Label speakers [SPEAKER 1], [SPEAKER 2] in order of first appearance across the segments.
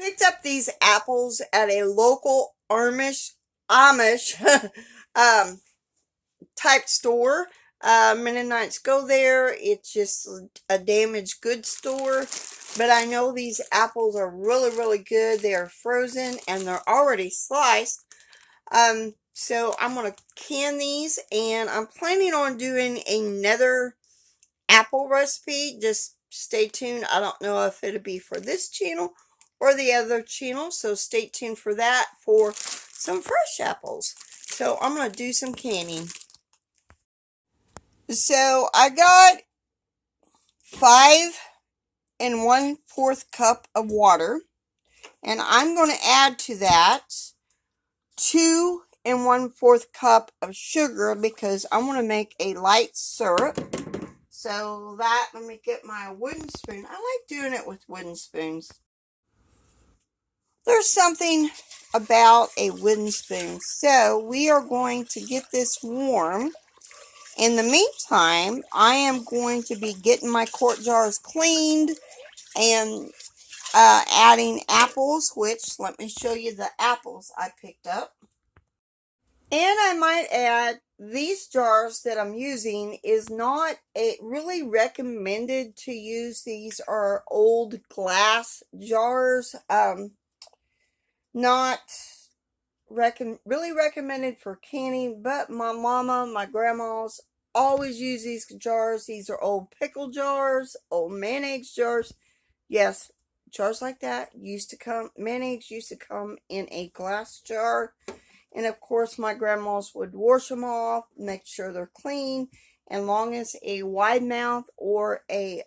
[SPEAKER 1] Picked up these apples at a local Amish type store. Mennonites go there. It's just a damaged goods store. But I know these apples are really, really good. They are frozen and they're already sliced. So I'm going to can these, and I'm planning on doing another apple recipe. Just stay tuned. I don't know if it'll be for this channel or the other channel, so stay tuned for that, for some fresh apples. So I'm going to do some canning. So I got 5 1/4 cup of water, and I'm going to add to that 2 1/4 cup of sugar because I want to make a light syrup. So that, let me get my wooden spoon. I like doing it with wooden spoons. There's something about a wooden spoon. So we are going to get this warm. In the meantime, I am going to be getting my quart jars cleaned and adding apples, which, let me show you the apples I picked up. And I might add, these jars that I'm using is not really recommended to use. These are old glass jars. Not really recommended for canning, but my mama, my grandmas always use these jars. These are old pickle jars, old mayonnaise jars. Yes, jars like that mayonnaise used to come in a glass jar. And of course, my grandmas would wash them off, make sure they're clean. And long as a wide mouth or a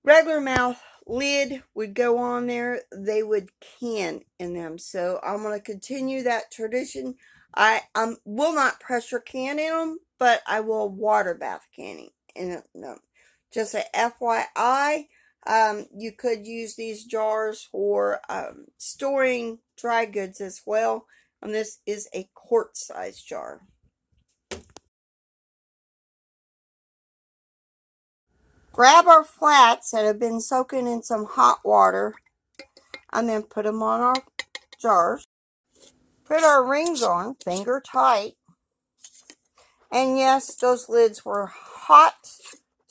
[SPEAKER 1] regular mouth lid would go on there, they would can in them. So I'm going to continue that tradition. I will not pressure can in them, but I will water bath canning in them. Just a FYI, you could use these jars for storing dry goods as well. And this is a quart size jar. Grab our flats that have been soaking in some hot water and then put them on our jars. Put our rings on, finger tight. And yes, those lids were hot.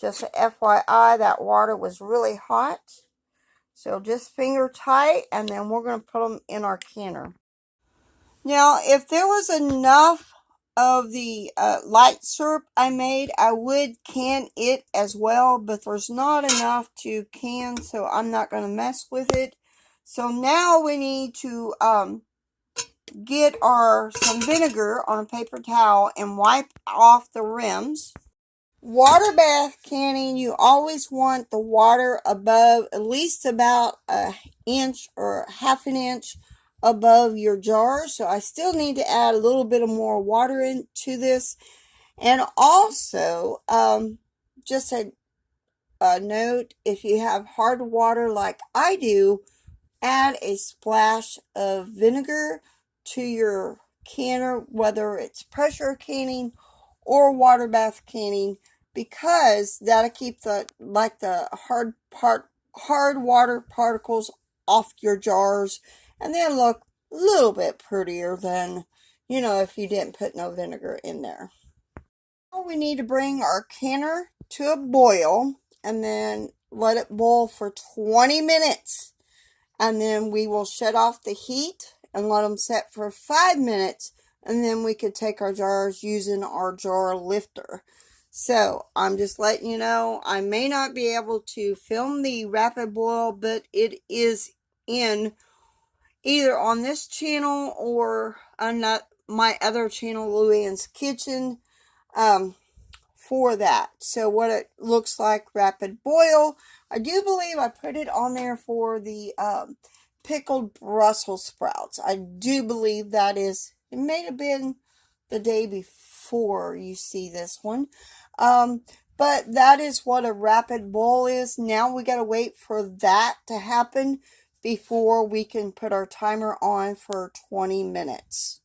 [SPEAKER 1] Just a FYI, that water was really hot. So just finger tight, and then we're going to put them in our canner. Now, if there was enough of the light syrup I made, I would can it as well, but there's not enough to can, so I'm not going to mess with it. So now we need to get some vinegar on a paper towel and wipe off the rims. Water bath canning, you always want the water above, at least about an inch or half an inch above your jar. So I still need to add a little bit of more water into this. And also, just a note, if you have hard water like I do, add a splash of vinegar to your canner, whether it's pressure canning or water bath canning, because that'll keep the hard water particles off your jars, and then look a little bit prettier than, if you didn't put no vinegar in there. Now we need to bring our canner to a boil and then let it boil for 20 minutes. And then we will shut off the heat and let them set for 5 minutes. And then we could take our jars using our jar lifter. So I'm just letting you know, I may not be able to film the rapid boil, but it is in either on this channel or on my other channel, Luann's Kitchen, for that. So what it looks like, rapid boil. I do believe I put it on there for the pickled Brussels sprouts. I do believe that is, it may have been the day before you see this one. But that is what a rapid boil is. Now we got to wait for that to happen before we can put our timer on for 20 minutes.